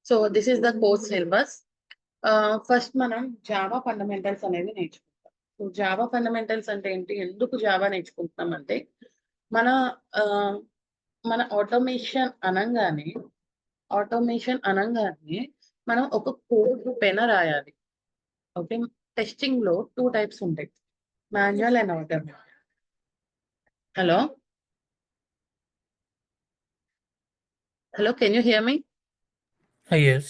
So this is the course syllabus. First మనం Java fundamentals అనేది నేర్చుకుంటాం. సో జావా ఫండమెంటల్స్ అంటే ఏంటి, ఎందుకు జావా నేర్చుకుంటున్నాం అంటే మన మన ఆటోమేషన్ అనంగానే మనం ఒక కోడ్ పెన రాయాలి. ఓకే, టెస్టింగ్ లో 2 టైప్స్ ఉంటాయి, manual and automation. Hello hello, can you here me? Yes.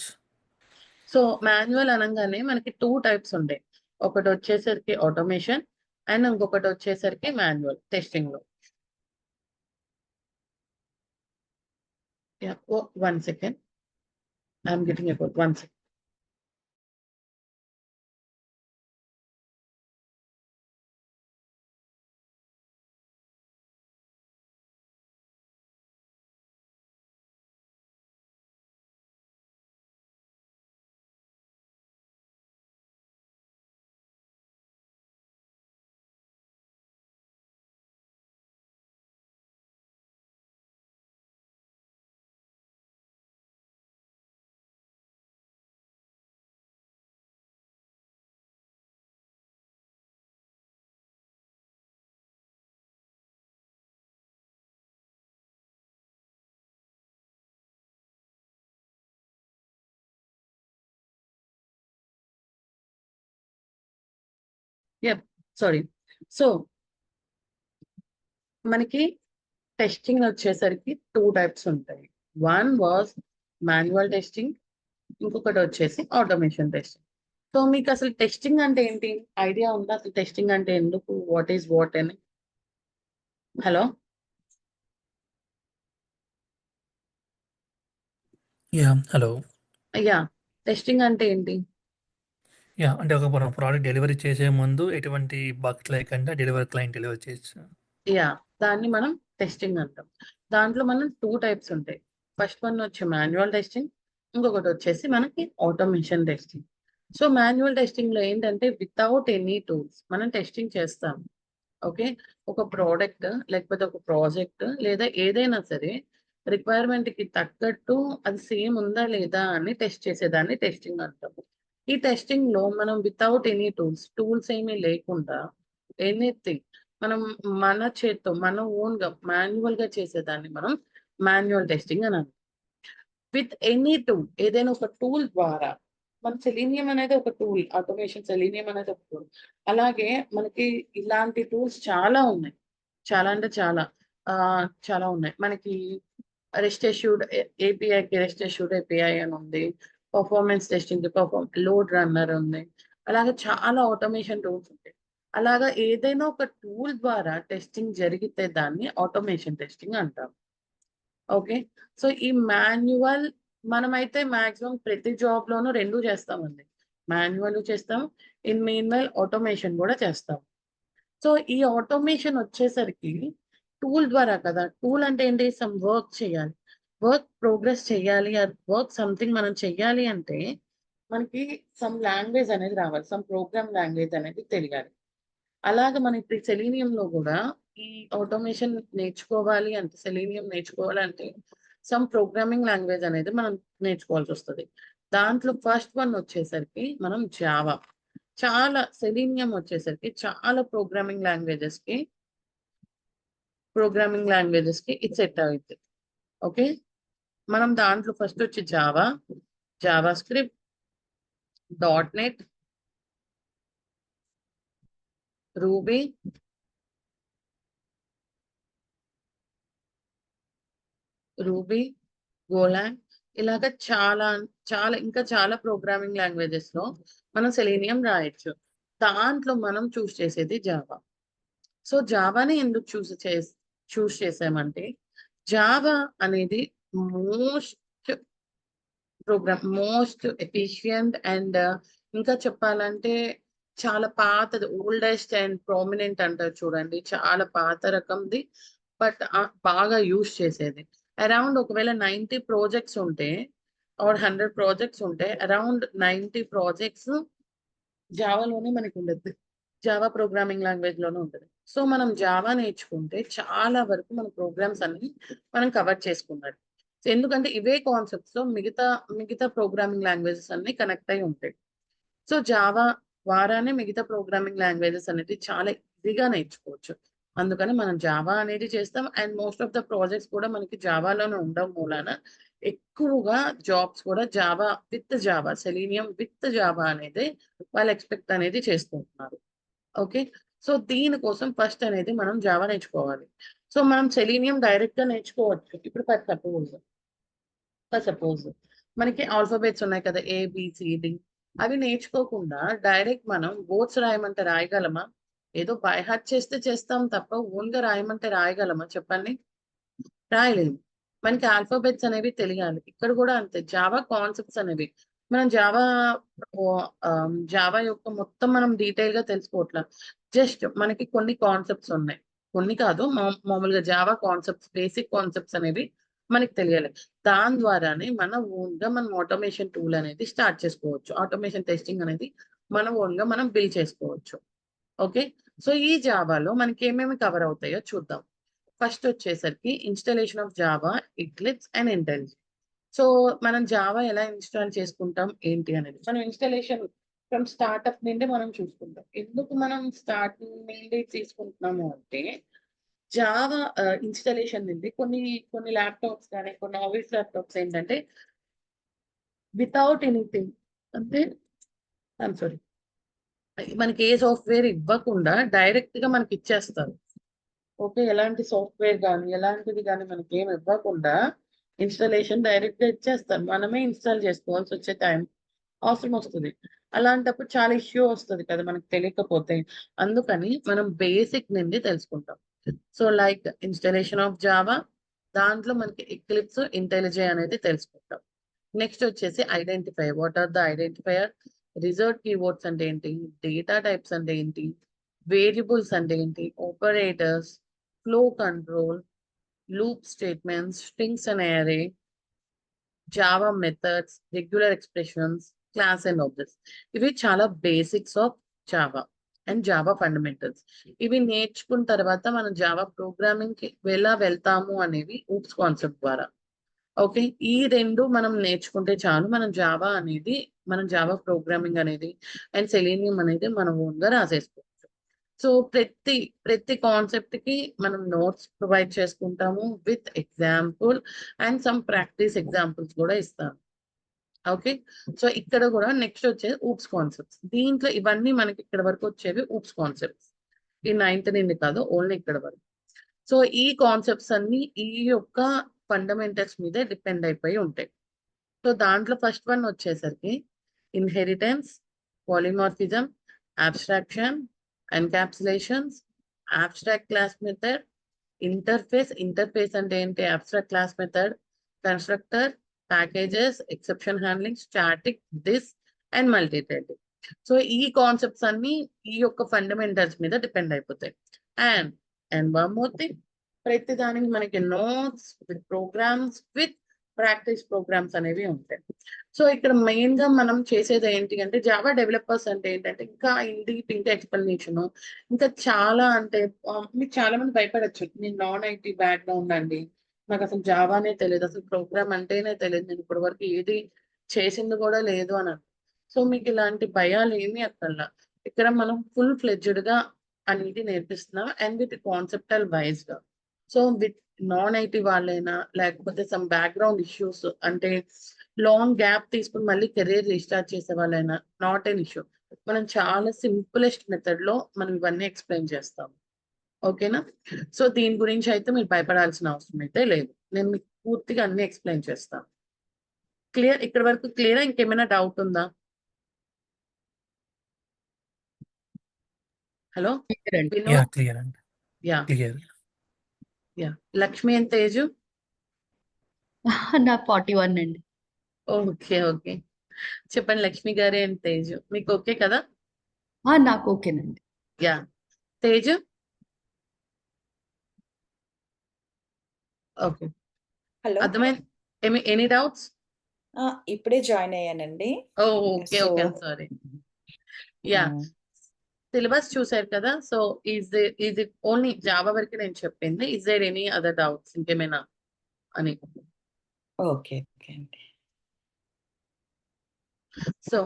So manual అనగానే మనకి 2 టైప్స్ ఉంటాయి. ఒకటి వచ్చేసరికి ఆటోమేషన్ అండ్ ఇంకొకటి వచ్చేసరికి మాన్యువల్ టెస్టింగ్ లో. One second, I'm getting about 1 second. Sorry. So మనకి టెస్టింగ్ వచ్చేసరికి 2 టైప్స్ ఉంటాయి. వన్ వాజ్ మాన్యువల్ టెస్టింగ్, ఇంకొకటి వచ్చేసి ఆటోమేషన్ టెస్టింగ్. సో మీకు అసలు టెస్టింగ్ అంటే ఏంటి ఐడియా ఉందా? అసలు టెస్టింగ్ అంటే ఎందుకు, వాట్ ఈస్ వాట్ అని? Hello Yeah. Hello. అయ్యా, టెస్టింగ్ అంటే ఏంటి? Yeah. అంటే ఒక మనం ప్రోడక్ట్ డెలివరీ చేసే ముందు ఎటువంటి బగ్స్ లేకుండా క్లయింట్ డెలివరీ చేయొచ్చు. యా, దాన్ని మనం టెస్టింగ్ అంటాం. దాంట్లో మనం 2 టైప్స్ ఉంటాయి. ఫస్ట్ వన్ వచ్చి మాన్యువల్ టెస్టింగ్, ఇంకొకటి వచ్చేసి మనకి automation testing. So manual testing లో ఏంటంటే వితౌట్ ఎనీ టూల్స్ మనం టెస్టింగ్ చేస్తాం. ఓకే, ఒక ప్రోడక్ట్ లేకపోతే ఒక ప్రాజెక్ట్ లేదా ఏదైనా సరే రిక్వైర్మెంట్ కి తగ్గట్టు అది సేమ్ ఉందా లేదా అని టెస్ట్ చేసేదాన్ని టెస్టింగ్ అంటాము. ఈ టెస్టింగ్ లో మనం వితౌట్ ఎనీ టూల్స్ ఏమీ లేకుండా ఎనీథింగ్ మనం మన చేత్తో మన ఓన్ గా మాన్యువల్ గా చేసేదాన్ని మనం మాన్యువల్ టెస్టింగ్ అని అంటాం. విత్ ఎనీ టూల్, ఏదైనా ఒక టూల్ ద్వారా, మన సెలీనియం అనేది ఒక టూల్, ఆటోమేషన్ సెలీనియం అనేది ఒక టూల్. అలాగే మనకి ఇలాంటి టూల్స్ చాలా ఉన్నాయి, చాలా అంటే చాలా చాలా ఉన్నాయి. మనకి రెస్ట్ అష్యూర్డ్ ఏపీఐకి రెస్ట్ అష్యూర్డ్ ఏపీఐ అని ఉంది, పర్ఫార్మెన్స్ టెస్టింగ్ లోడ్ రన్నర్ ఉంది, అలాగే చాలా ఆటోమేషన్ టూల్స్ ఉంటాయి. అలాగా ఏదైనా ఒక టూల్ ద్వారా టెస్టింగ్ జరిగితే దాన్ని ఆటోమేషన్ టెస్టింగ్ అంటాం. ఓకే, సో ఈ మాన్యువల్ మనమైతే మాక్సిమం ప్రతి జాబ్ లోనూ 2 చేస్తామండి. మాన్యువల్ చేస్తాం, ఇన్ మీన్ వైల్ ఆటోమేషన్ కూడా చేస్తాం. సో ఈ ఆటోమేషన్ వచ్చేసరికి టూల్ ద్వారా కదా. టూల్ అంటే ఏంటి, సమ్ వర్క్ చేయాలి, వర్క్ ప్రోగ్రెస్ చేయాలి, వర్క్ సంథింగ్ మనం చెయ్యాలి అంటే మనకి సమ్ లాంగ్వేజ్ అనేది రావాలి, సమ్ ప్రోగ్రామ్ లాంగ్వేజ్ అనేది తెలియాలి. అలాగే మన ఇప్పుడు సెలీనియంలో కూడా ఈ ఆటోమేషన్ నేర్చుకోవాలి అంటే, సెలీనియం నేర్చుకోవాలంటే సమ్ ప్రోగ్రామింగ్ లాంగ్వేజ్ అనేది మనం నేర్చుకోవాల్సి వస్తుంది. దాంట్లో ఫస్ట్ వన్ వచ్చేసరికి మనం జావా. చాలా సెలీనియం వచ్చేసరికి చాలా ప్రోగ్రామింగ్ లాంగ్వేజెస్ కి ఇది సెట్ అవుతుంది. ఓకే, మనం దాంట్లో ఫస్ట్ వచ్చి Java script, .NET, ruby, go along, ఇలాగ చాలా చాలా ఇంకా చాలా ప్రోగ్రామింగ్ లాంగ్వేజెస్ లో మనం సెలీనియం రాయొచ్చు. దాంట్లో మనం చూస్ చేసేది జావా. సో జావాని ఎందుకు చూస్ చేసామంటే జావా అనేది మోస్ట్ మోస్ట్ ఎఫిషియంట్ అండ్ ఇంకా చెప్పాలంటే చాలా పాతది, ఓల్డెస్ట్ అండ్ ప్రామినెంట్ అంటారు చూడండి, చాలా పాత రకంది. బట్ బాగా యూస్ చేసేది. అరౌండ్ ఒకవేళ 90 ప్రాజెక్ట్స్ ఉంటే ఆర్ 100 ప్రాజెక్ట్స్ ఉంటే అరౌండ్ 90 ప్రాజెక్ట్స్ జావాలోనే మనకి ఉండద్ది, జావా ప్రోగ్రామింగ్ లాంగ్వేజ్ లోనే ఉంటుంది. సో మనం జావా నేర్చుకుంటే చాలా వరకు మన ప్రోగ్రామ్స్ అన్ని మనం కవర్ చేసుకున్నట్టు. ఎందుకంటే ఇవే కాన్సెప్ట్స్ మిగతా ప్రోగ్రామింగ్ లాంగ్వేజెస్ అన్ని కనెక్ట్ అయి ఉంటాయి. సో జావా ద్వారానే మిగతా ప్రోగ్రామింగ్ లాంగ్వేజెస్ అనేది చాలా ఈజీగా నేర్చుకోవచ్చు. అందుకని మనం జావా అనేది చేస్తాం. And most of the projects కూడా మనకి జావాలోనే ఉండడం మూలాన ఎక్కువగా జాబ్స్ కూడా జావా సెలీనియం విత్ జావా అనేది వాళ్ళు ఎక్స్పెక్ట్ అనేది చేసుకుంటున్నారు. ఓకే. సో దీనికోసం ఫస్ట్ అనేది మనం జావా నేర్చుకోవాలి. సో మనం సెలీనియం డైరెక్ట్ గా నేర్చుకోవచ్చు. ఇప్పుడు సపోజ్ మనకి ఆల్ఫాబెట్స్ ఉన్నాయి కదా, ABCD. అవి నేర్చుకోకుండా డైరెక్ట్ మనం వర్డ్స్ రాయమంటే రాయగలమా? ఏదో బై హార్ట్ చేస్తే చేస్తాం తప్ప ఓన్ గా రాయమంటే రాయగలమా చెప్పండి? రాయలేము. మనకి ఆల్ఫాబెట్స్ అనేవి తెలియాలి. ఇక్కడ కూడా అంతే. జావా కాన్సెప్ట్స్ అనేవి మనం జావా యొక్క మొత్తం మనం డీటెయిల్ గా తెలుసుకోవట్లా. జస్ట్ మనకి కొన్ని కాన్సెప్ట్స్ ఉన్నాయి. కొన్ని కాదు, మామూలుగా జావా కాన్సెప్ట్స్, బేసిక్ కాన్సెప్ట్స్ అనేవి మనకి తెలియాలి. దాని ద్వారానే మన ఓన్ గా మనం ఆటోమేషన్ టూల్ అనేది స్టార్ట్ చేసుకోవచ్చు. ఆటోమేషన్ టెస్టింగ్ అనేది మన ఓన్ గా మనం బిల్డ్ చేసుకోవచ్చు. ఓకే. సో ఈ జావాలో మనకి ఏమేమి కవర్ అవుతాయో చూద్దాం. ఫస్ట్ వచ్చేసరికి installation of Java, eclipse and intelligence. So మనం జావా ఎలా ఇన్‌స్టాల్ చేసుకుంటాం ఏంటి అనేది. మనం ఇన్‌స్టాలేషన్ ఫ్రమ్ స్టార్టప్ నుండి మనం చూసుకుంటాం. ఎందుకు మనం స్టార్ట్ నుండి తీసుకుంటున్నాము అంటే జావా ఇన్‌స్టాలేషన్ నుండి కొన్ని ల్యాప్‌టాప్స్ గాని, కొన్ని ఆఫీస్ ల్యాప్‌టాప్స్ ఏంటంటే వితౌట్ ఎనీథింగ్ అంటే సారీ, మనకి ఏ సాఫ్ట్‌వేర్ ఇవ్వకుండా డైరెక్ట్ గా మనకి ఇచ్చేస్తారు. ఓకే. ఎలాంటి సాఫ్ట్‌వేర్ గాని, ఎలాంటిది గాని మనకేమి ఇవ్వకుండా ఇన్‌స్టాలేషన్ డైరెక్ట్‌గా ఇచ్చేస్తారు. మనమే ఇన్‌స్టాల్ చేసుకోవాల్సొచ్చే అవసరమొస్తది. అలాంటప్పుడు చాలా ఇష్యూ వస్తది కదా మనకు తెలియకపోతే. అందుకని మనం బేసిక్ నుండి తెలుసుకుంటాం. So, like installation of Java, దాంట్లో మనకి ఎక్లిప్స్, ఇంటెలిజే అనేది తెలుసుకుంటాం. నెక్స్ట్ వచ్చేసి identify. What are the identifier? Reserved keywords అంటే ఏంటి? డేటా టైప్స్ అంటే ఏంటి? వేరియబుల్స్ అంటే ఏంటి? Operators, flow control, loop statements, strings and array, Java methods, regular expressions, class and objects. ఇవి చాలా basics of Java and Java fundamentals. ఇవి నేర్చుకున్న తర్వాత మనం జావా ప్రోగ్రామింగ్ కి ఎలా వెళ్తాము అనేవి ఊప్స్ కాన్సెప్ట్ ద్వారా. ఓకే. ఈ 2 మనం నేర్చుకుంటే చాలు. మనం జావా ప్రోగ్రామింగ్ అనేది అండ్ సెలీనియం అనేది మనం ఓన్ గా రాసేసుకోవచ్చు. సో ప్రతి కాన్సెప్ట్ కి మనం నోట్స్ ప్రొవైడ్ చేసుకుంటాము with example and some practice examples కూడా ఇస్తాము. ఓకే. సో ఇక్కడ కూడా నెక్స్ట్ వచ్చేది ఊప్స్ కాన్సెప్ట్స్. దీంట్లో ఇవన్నీ మనకి ఇక్కడ వరకు వచ్చేవి ఊప్స్ కాన్సెప్ట్స్. ఈ 9th నుండి కాదు, ఓన్లీ ఇక్కడ వరకు. సో ఈ కాన్సెప్ట్స్ అన్ని ఈ యొక్క ఫండమెంటల్స్ మీదే డిపెండ్ అయిపోయి ఉంటాయి. సో దాంట్లో ఫస్ట్ వన్ వచ్చేసరికి inheritance, polymorphism, abstraction, encapsulations, abstract class method, interface అంటే ఏంటి? Abstract class method, constructor, packages, exception handling, static, this and multithreading. So ఈ కాన్సెప్ట్స్ అన్ని ఈ యొక్క ఫండమెంటల్స్ మీద డిపెండ్ అయిపోతాయి. అండ్ వన్ మోర్ థింగ్, ప్రతి దానికి మనకి notes with programs with practice programs అనేవి ఉంటాయి. సో ఇక్కడ మెయిన్ గా మనం చేసేది ఏంటి అంటే జావా డెవలపర్స్ అంటే ఏంటంటే ఇంకా ఇంకా ఎక్స్ప్లెనేషన్ ఇంకా చాలా అంటే మీకు చాలా మంది భయపడచ్చు. నేను నాన్-IT బ్యాక్గ్రౌండ్ అండి, నాకు అసలు జావానే తెలియదు, అసలు ప్రోగ్రామ్ అంటేనే తెలియదు, నేను ఇప్పటి వరకు ఏది చేసింది కూడా లేదు అని. సో మీకు ఇలాంటి భయాలు ఏమీ అక్కర్లా. ఇక్కడ మనం ఫుల్ ఫ్లెడ్జ్డ్ గా అనేది నేర్పిస్తున్నాం అండ్ విత్ కాన్సెప్టల్ వైజ్ గా. సో విత్ నాన్-IT వాళ్ళైనా లేకపోతే సమ్ బ్యాక్గ్రౌండ్ ఇష్యూస్ అంటే లాంగ్ గ్యాప్ తీసుకుని మళ్ళీ కెరీర్ రీస్టార్ట్ చేసే వాళ్ళైనా నాట్ ఎన్ ఇష్యూ. మనం చాలా సింపులెస్ట్ మెథడ్ లో మనం ఇవన్నీ ఎక్స్ప్లెయిన్ చేస్తాం. ఓకేనా? సో దీని గురించి అయితే మీరు భయపడాల్సిన అవసరం అయితే లేదు. నేను మీకు పూర్తిగా అన్ని ఎక్స్ప్లెయిన్ చేస్తాను. క్లియర్? ఇక్కడ వరకు క్లియరా? ఇంకేమైనా డౌట్ ఉందా? హలో క్లియర్ అండి. యా వినోద్? క్లియర్ అండి. Yeah clear. Yeah. Lakshmi and Teju? నాకు 41 అండి. ఓకే. ఓకే. చెప్పండి లక్ష్మి గారే అండ్ తేజు. మీకు ఓకే కదా? నాకు ఓకేనండి. యా. తేజు? ఓకే. హలో. అర్థమైంది. Any doubts? ఇప్పుడే జాయిన్ అయ్యానండి. Okay. Okay. Sorry. Yeah. Syllabus చూసారు కదా? So is it only Java వరకు నేను చెప్పింది. Is there any other doubts ఇంకేమైనా అని? ఓకే. ఓకే అండి. సో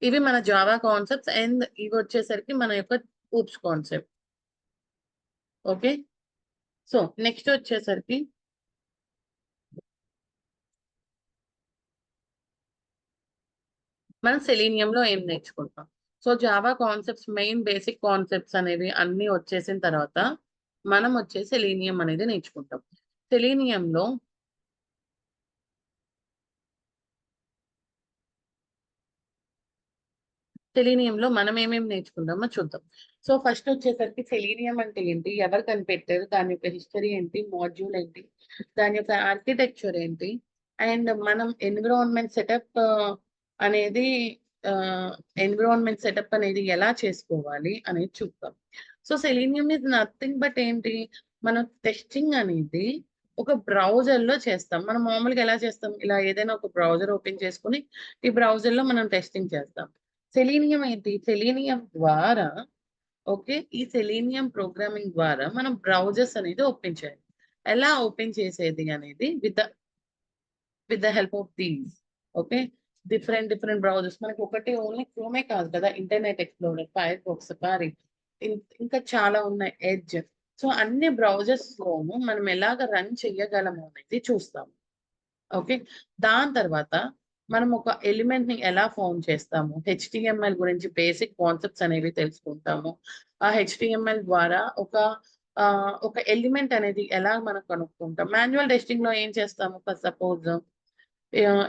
ఇవి మన జావా కాన్సెప్ట్స్ అండ్ ఇవి వచ్చేసరికి మన యొక్క oops concept. Okay, so next వచ్చేసరికి మనం సెలీనియంలో ఏం నేర్చుకుంటాం. So Java concepts, main basic concepts అనేవి అన్ని వచ్చేసిన తర్వాత మనం వచ్చేసి సెలీనియం అనేది నేర్చుకుంటాం. సెలీనియంలో మనం ఏమేమి నేర్చుకుంటామో చూద్దాం. సో ఫస్ట్ వచ్చేసరికి సెలీనియం అంటే ఏంటి, ఎవరు కనిపెట్టారు, దాని యొక్క హిస్టరీ ఏంటి, మాడ్యూల్ ఏంటి, దాని యొక్క ఆర్కిటెక్చర్ ఏంటి, అండ్ మనం ఎన్విరాన్మెంట్ సెటప్ అనేది ఎలా చేసుకోవాలి అనేది చూద్దాం. So selenium is nothing but ఏంటి, మనం టెస్టింగ్ అనేది ఒక బ్రౌజర్ లో చేస్తాం. మనం మామూలుగా ఎలా చేస్తాం, ఇలా ఏదైనా ఒక బ్రౌజర్ ఓపెన్ చేసుకుని ఈ బ్రౌజర్ లో మనం టెస్టింగ్ చేస్తాం. సెలీనియం ఏంటి, సెలీనియం ద్వారా ఓకే, ఈ సెలీనియం ప్రోగ్రామింగ్ ద్వారా మనం బ్రౌజర్స్ అనేది ఓపెన్ చేయాలి. ఎలా ఓపెన్ చేసేది అనేది with the help of these. Okay, different browsers, మనకి ఒకటి ఓన్లీ క్రోమే కాదు కదా, internet explorer, fire box, safari, ఇంకా చాలా ఉన్నాయి, ఎడ్జ్. సో అన్ని బ్రౌజర్స్ లోను మనం ఎలాగ రన్ చేయగలము అనేది చూస్తాం. ఓకే, దాని తర్వాత మనం ఒక ఎలిమెంట్ ని ఎలా ఫామ్ చేస్తాము, హెచ్టిఎంఎల్ గురించి బేసిక్ కాన్సెప్ట్స్ అనేవి తెలుసుకుంటాము. ఆ హెచ్టిఎంఎల్ ద్వారా ఒక ఎలిమెంట్ అనేది ఎలా మనం కనుక్కుంటాం. మాన్యువల్ టెస్టింగ్ లో ఏం చేస్తాము, సపోజ్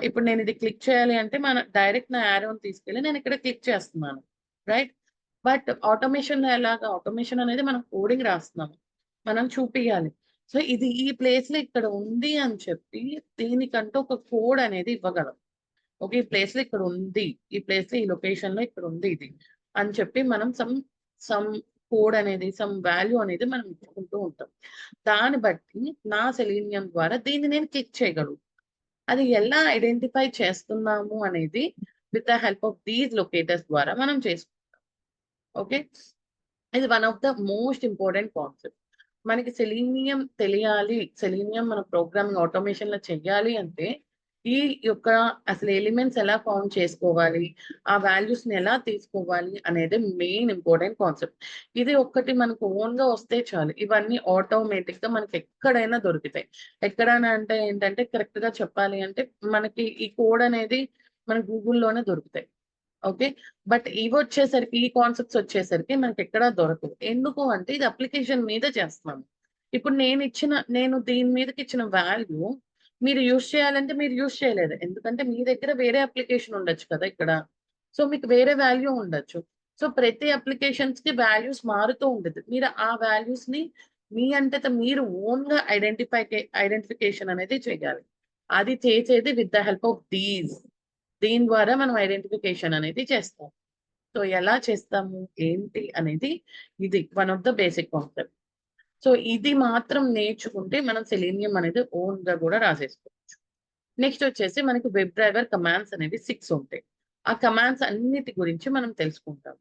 ఇప్పుడు నేను ఇది క్లిక్ చేయాలి అంటే మన డైరెక్ట్ నా యారోని తీసుకెళ్ళి నేను ఇక్కడ క్లిక్ చేస్తున్నాను, రైట్. బట్ ఆటోమేషన్ లో ఎలాగా, ఆటోమేషన్ అనేది మనం కోడింగ్ రాస్తున్నాము, మనం చూపియాలి. సో ఇది ఈ ప్లేస్ లో ఇక్కడ ఉంది అని చెప్పి దీనికంటూ ఒక కోడ్ అనేది ఇవ్వగలం. ఓకే, ఈ ప్లేస్ లో ఇక్కడ ఉంది, ఈ ప్లేస్ లో ఈ లొకేషన్ లో ఇక్కడ ఉంది ఇది అని చెప్పి మనం సమ్ కోడ్ అనేది, సమ్ వాల్యూ అనేది మనం ఇచ్చుకుంటూ ఉంటాం. దాన్ని బట్టి నా సెలీనియం ద్వారా దీన్ని నేను క్లిక్ చేయగలను. అది ఎలా ఐడెంటిఫై చేస్తున్నాము అనేది with the help of these locators ద్వారా మనం చేసుకుంటాం. ఓకే, ఇది one of the most important concept. మనకి సెలీనియం తెలియాలి, సెలీనియం మన ప్రోగ్రామింగ్ ఆటోమేషన్ లో చెయ్యాలి అంటే ఈ యొక్క అసలు ఎలిమెంట్స్ ఎలా ఫౌండ్ చేసుకోవాలి, ఆ వాల్యూస్ ని ఎలా తీసుకోవాలి అనేది మెయిన్ ఇంపార్టెంట్ కాన్సెప్ట్. ఇది ఒక్కటి మనకు ఓన్ గా వస్తే చాలు, ఇవన్నీ ఆటోమేటిక్ గా మనకి ఎక్కడైనా దొరుకుతాయి. ఎక్కడైనా అంటే ఏంటంటే కరెక్ట్ గా చెప్పాలి అంటే మనకి ఈ కోడ్ అనేది మన గూగుల్లోనే దొరుకుతాయి. ఓకే, బట్ ఇవి వచ్చేసరికి, ఈ కాన్సెప్ట్స్ వచ్చేసరికి మనకి ఎక్కడా దొరకదు. ఎందుకు అంటే ఇది అప్లికేషన్ మీద చేస్తున్నాను. ఇప్పుడు నేను దీని మీదకి ఇచ్చిన వాల్యూ మీరు యూజ్ చేయాలంటే మీరు యూజ్ చేయలేదు, ఎందుకంటే మీ దగ్గర వేరే అప్లికేషన్ ఉండొచ్చు కదా ఇక్కడ. సో మీకు వేరే వాల్యూ ఉండొచ్చు. సో ప్రతి అప్లికేషన్స్ కి వాల్యూస్ మారుతూ ఉండదు. మీరు ఆ వాల్యూస్ ని మీ అంతటా మీరు ఓన్ గా ఐడెంటిఫికేషన్ అనేది చేయాలి. అది చేసేది విత్ ద హెల్ప్ ఆఫ్ దీని ద్వారా మనం ఐడెంటిఫికేషన్ అనేది చేస్తాం. సో ఎలా చేస్తాము ఏంటి అనేది ఇది one of the basic concept. So ఇది మాత్రం నేర్చుకుంటే మనం సెలీనియం అనేది ఓన్ గా కూడా రాసేసుకోవచ్చు. నెక్స్ట్ వచ్చేసి మనకి వెబ్ డ్రైవర్ కమాండ్స్ అనేవి 6 ఉంటాయి. ఆ కమాండ్స్ అన్నిటి గురించి మనం తెలుసుకుంటాం.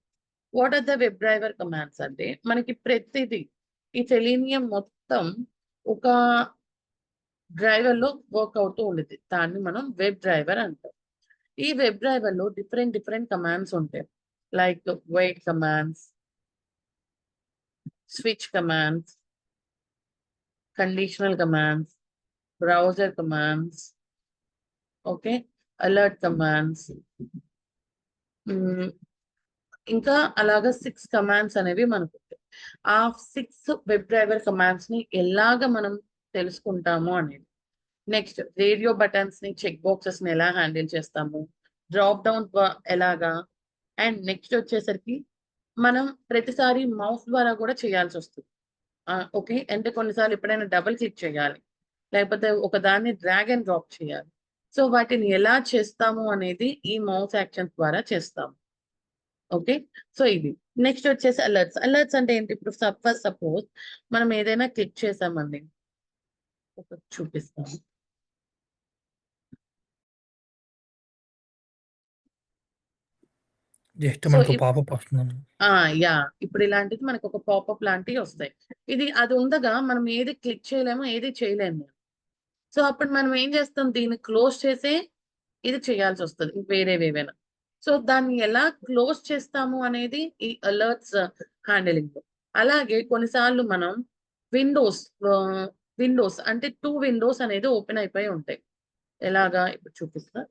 What are the web driver commands అంటే మనకి ప్రతిదీ ఈ సెలీనియం మొత్తం ఒక డ్రైవర్ లో వర్క్ అవుతూ ఉండేది, దాన్ని మనం వెబ్ డ్రైవర్ అంటాం. ఈ వెబ్ డ్రైవర్ లో డిఫరెంట్ కమాండ్స్ ఉంటాయి, like weight commands, switch commands, conditional commands, browser commands, okay, alert commands, ఇంకా అలాగా 6 కమాండ్స్ అనేవి మనకు ఉంటాయి. ఆ 6 వెబ్ డ్రైవర్ కమాండ్స్ ని ఎలాగ మనం తెలుసుకుంటాము అనేది. నెక్స్ట్ రేడియో బటన్స్ ని, చెక్ బాక్సెస్ ని ఎలా హ్యాండిల్ చేస్తాము, డ్రాప్ డౌన్ ఎలాగా, అండ్ నెక్స్ట్ వచ్చేసరికి మనం ప్రతిసారి మౌస్ ద్వారా కూడా చేయాల్సి వస్తుంది. ఓకే, అంటే కొన్నిసార్లు ఎప్పుడైనా డబుల్ క్లిక్ చేయాలి, లేకపోతే ఒక దాన్ని డ్రాగ్ అండ్ డ్రాప్ చేయాలి. సో వాటిని ఎలా చేస్తాము అనేది ఈ మౌస్ యాక్షన్స్ ద్వారా చేస్తాము. ఓకే, సో ఇది. నెక్స్ట్ వచ్చేసి అలర్ట్స్ అంటే ఏంటి, ఇప్పుడు సపోజ్ మనం ఏదైనా క్లిక్ చేసామండి, చూపిస్తాము. జస్ట్ సో మనకు పాపప్ వస్తుంది. యా, ఇప్పుడు ఇలాంటిది మనకు ఒక పాపప్ లాంటివి వస్తాయి. అది ఉండగా మనం ఏది క్లిక్ చేయలేము, ఏది చేయలేము. సో అప్పుడు మనం ఏం చేస్తాం, దీన్ని క్లోజ్ చేసే ఇది చేయాల్సి వస్తుంది వేరేవేవైనా. సో దాన్ని ఎలా క్లోజ్ చేస్తాము అనేది ఈ అలర్ట్స్ హ్యాండిలింగ్. అలాగే కొన్నిసార్లు మనం విండోస్ విండోస్ అంటే 2 విండోస్ అనేది ఓపెన్ అయిపోయి ఉంటాయి. ఎలాగా ఇప్పుడు చూపిస్తా.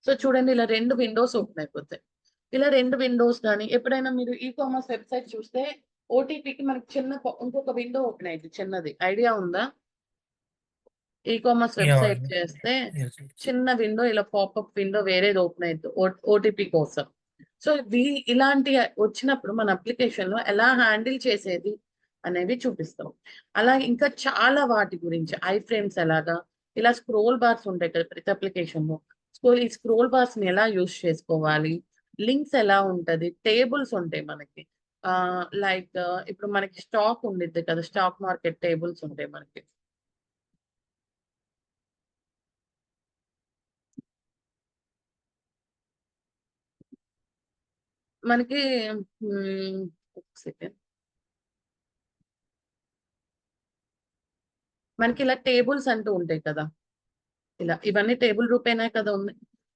సో చూడండి, ఇలా 2 విండోస్ ఓపెన్ అయిపోతాయి. ఇలా 2 విండోస్ కానీ ఎప్పుడైనా మీరు ఈ కామర్స్ వెబ్సైట్ చూస్తే ఓటీపీకి మనకి ఇంకొక విండో ఓపెన్ అయింది చిన్నది. ఐడియా ఉందా? ఈ కామర్స్ యా వెబ్సైట్ అండి. చేస్తే Yes, yes. చిన్న విండో ఇలా పాపప్ విండో వేరేది ఓపెన్ అయింది ఓటీపీ కోసం. సో ఇలాంటి వచ్చినప్పుడు మన అప్లికేషన్ లో ఎలా హ్యాండిల్ చేసేది అనేవి చూపిస్తాం. అలాగే ఇంకా చాలా వాటి గురించి ఐ ఫ్రేమ్స్ ఎలాగా, ఇలా స్క్రోల్ బార్స్ ఉంటాయి కదా ప్రతి అప్లికేషన్ లో. ఈ స్క్రోల్ బార్స్ ని ఎలా యూస్ చేసుకోవాలి, లింక్స్ ఎలా ఉంటది, టేబుల్స్ ఉంటాయి మనకి. లైక్ ఇప్పుడు మనకి స్టాక్ ఉండిద్ది కదా, స్టాక్ మార్కెట్ టేబుల్స్ ఉంటాయి మనకి. మనకి ఒక సెకండ్. మనకి ఇలా టేబుల్స్ అంటూ ఉంటాయి కదా, ఇలా ఇవన్నీ టేబుల్ రూపేనా కదా ఉంది.